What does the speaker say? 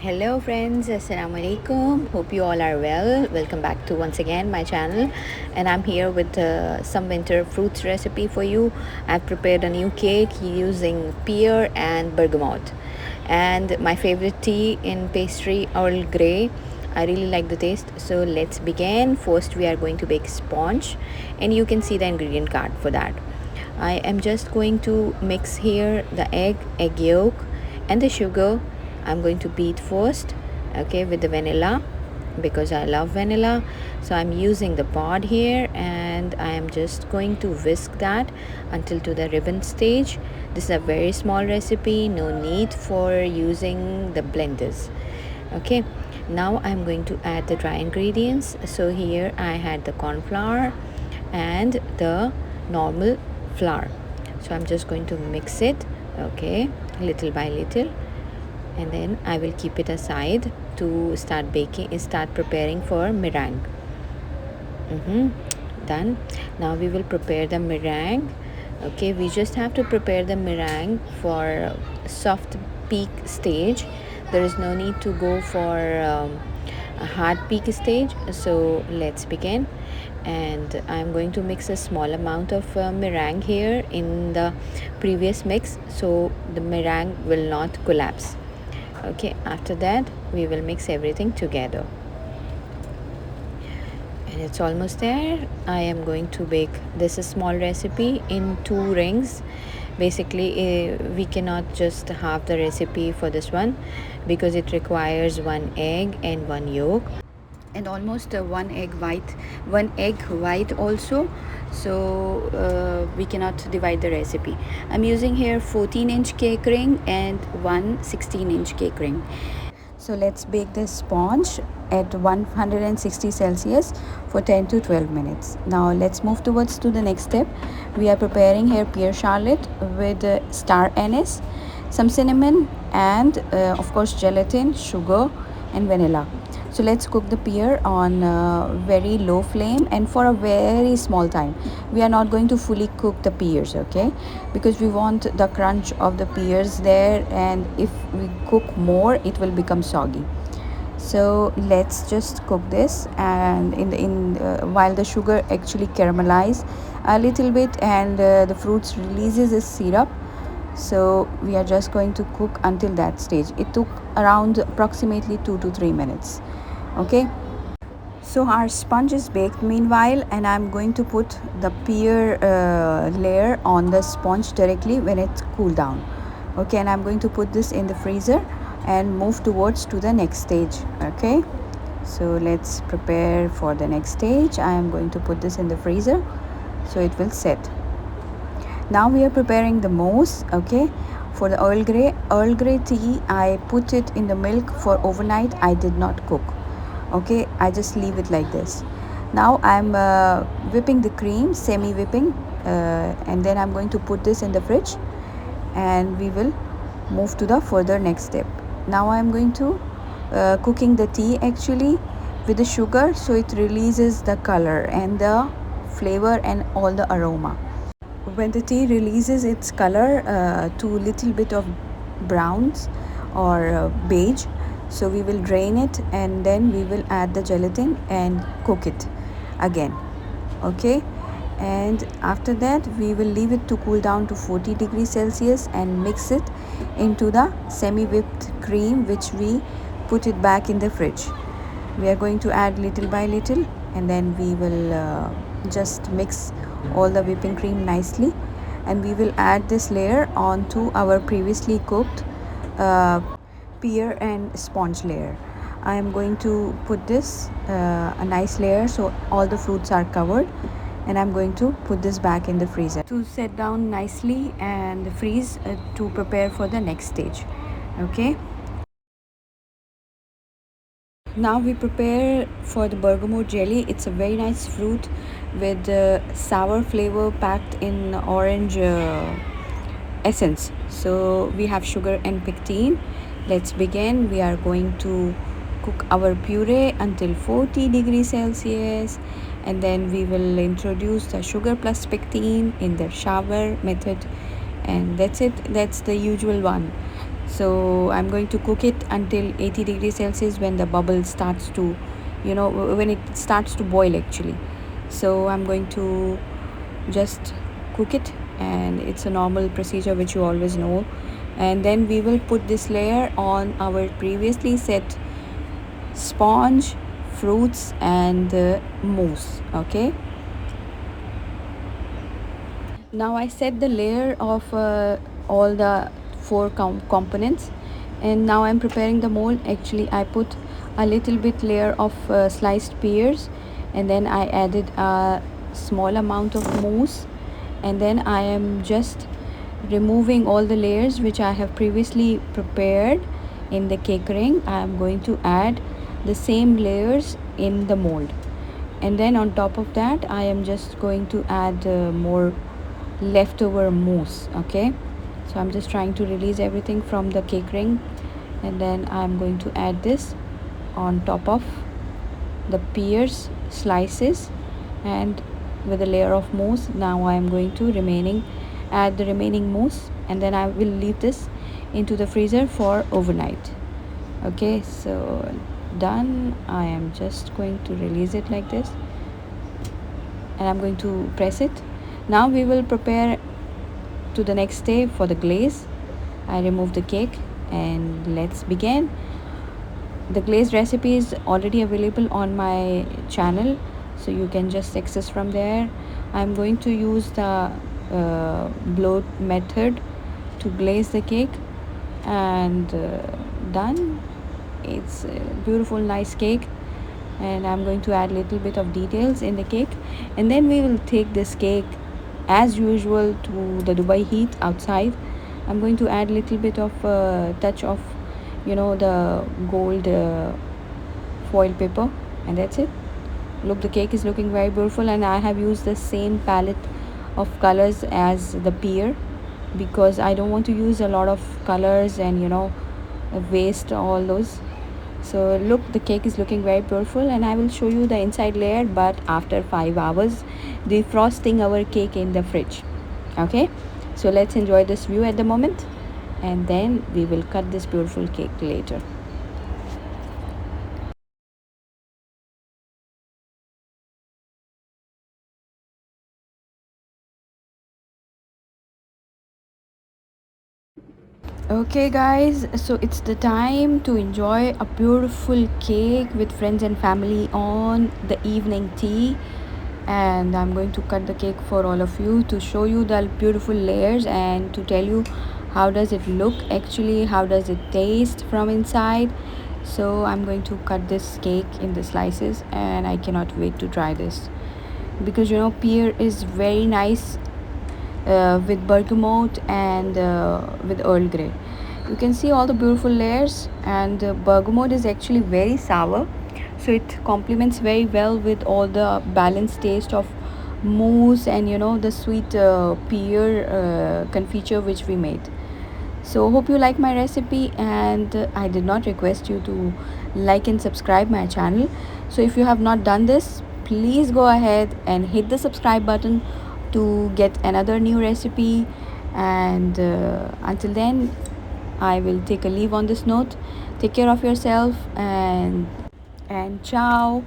Hello friends, assalamu alaikum. Hope you all are well. Welcome back to once again my channel, and I'm here with some winter fruits recipe for you. I've prepared a new cake using pear and bergamot, and my favorite tea in pastry, Earl Grey. I really like the taste, so let's begin. First we are going to bake sponge, and you can see the ingredient card for that. I am just going to mix here the egg yolk and the sugar. I'm going to beat first, okay, with the vanilla because I love vanilla. So I'm using the pod here, and I am just going to whisk that until to the ribbon stage. This is a very small recipe, no need for using the blenders. Okay, now I'm going to add the dry ingredients. So here I had the corn flour and the normal flour. So I'm just going to mix it, okay, little by little, and then I will keep it aside to start preparing for meringue. Done. Now we will prepare the meringue. Okay, we just have to prepare the meringue for soft peak stage. There is no need to go for a hard peak stage. So let's begin. And I'm going to mix a small amount of meringue here in the previous mix, so the meringue will not collapse. Okay, after that we will mix everything together, and it's almost there. I am going to bake this small recipe in 2 rings. Basically we cannot just have the recipe for this one because it requires 1 egg and 1 yolk, and almost one egg white also. So we cannot divide the recipe. I'm using here 14-inch cake ring and one 16-inch cake ring. So let's bake this sponge at 160 Celsius for 10 to 12 minutes. Now let's move towards to the next step. We are preparing here Pear Charlotte with star anise, some cinnamon, and of course gelatin, sugar, and vanilla. So let's cook the pear on very low flame and for a very small time. We are not going to fully cook the pears, okay, because we want the crunch of the pears there, and if we cook more it will become soggy. So let's just cook this, and while the sugar actually caramelizes a little bit and the fruits releases its syrup. So we are just going to cook until that stage. It took around approximately 2 to 3 minutes. Okay, so our sponge is baked meanwhile, and I'm going to put the pear layer on the sponge directly when it's cooled down. Okay, and I'm going to put this in the freezer and move towards to the next stage. Okay, so let's prepare for the next stage. I am going to put this in the freezer so it will set. Now we are preparing the mousse. Okay, for the Earl Grey tea, I put it in the milk for overnight. I did not cook. Okay, I just leave it like this. Now I'm whipping the cream, semi whipping, and then I'm going to put this in the fridge, and we will move to the further next step. Now I'm going to cooking the tea actually with the sugar, so it releases the color and the flavor and all the aroma. When the tea releases its color to little bit of browns or beige, so we will drain it, and then we will add the gelatin and cook it again. Okay, and after that we will leave it to cool down to 40 degrees Celsius and mix it into the semi whipped cream, which we put it back in the fridge. We are going to add little by little, and then we will just mix all the whipping cream nicely, and we will add this layer onto our previously cooked pear and sponge layer. I am going to put this a nice layer so all the fruits are covered, and I'm going to put this back in the freezer to set down nicely and freeze to prepare for the next stage. Okay, now we prepare for the bergamot jelly. It's a very nice fruit with sour flavor packed in orange essence. So we have sugar and pectin. Let's begin. We are going to cook our puree until 40 degrees Celsius, and then we will introduce the sugar plus pectin in the shower method, and that's it. That's the usual one. So I'm going to cook it until 80 degrees Celsius when the bubble starts to, when it starts to boil actually. So I'm going to just cook it, and it's a normal procedure which you always know. And then we will put this layer on our previously set sponge, fruits, and mousse. Okay, now I set the layer of all the four components, and now I'm preparing the mold. Actually, I put a little bit layer of sliced pears, and then I added a small amount of mousse, and then I am just removing all the layers which I have previously prepared in the cake ring. I am going to add the same layers in the mold, and then on top of that I am just going to add more leftover mousse. Okay, so I'm just trying to release everything from the cake ring, and then I'm going to add this on top of the pears slices and with a layer of mousse. Now I am going to add the remaining mousse, and then I will leave this into the freezer for overnight. Okay, so done. I am just going to release it like this, and I'm going to press it. Now we will prepare to the next day for the glaze. I remove the cake and let's begin. The glaze recipe is already available on my channel, so you can just access from there. I'm going to use the blow method to glaze the cake, and done. It's a beautiful nice cake, and I'm going to add a little bit of details in the cake, and then we will take this cake as usual to the Dubai heat outside. I'm going to add a little bit of touch of the gold foil paper, and that's it. Look, the cake is looking very beautiful, and I have used the same palette of colors as the pear because I don't want to use a lot of colors and waste all those. So look, the cake is looking very beautiful, and I will show you the inside layer but after 5 hours defrosting our cake in the fridge. Okay, so let's enjoy this view at the moment, and then we will cut this beautiful cake later. Okay guys, so it's the time to enjoy a beautiful cake with friends and family on the evening tea, and I'm going to cut the cake for all of you to show you the beautiful layers and to tell you how does it look actually, how does it taste from inside. So I'm going to cut this cake in the slices, and I cannot wait to try this because pear is very nice with bergamot and with Earl Grey. You can see all the beautiful layers, and bergamot is actually very sour, so it complements very well with all the balanced taste of mousse and the sweet pear confiture which we made. So hope you like my recipe, and I did not request you to like and subscribe my channel. So if you have not done this, please go ahead and hit the subscribe button to get another new recipe. And until then, I will take a leave on this note. Take care of yourself, and ciao.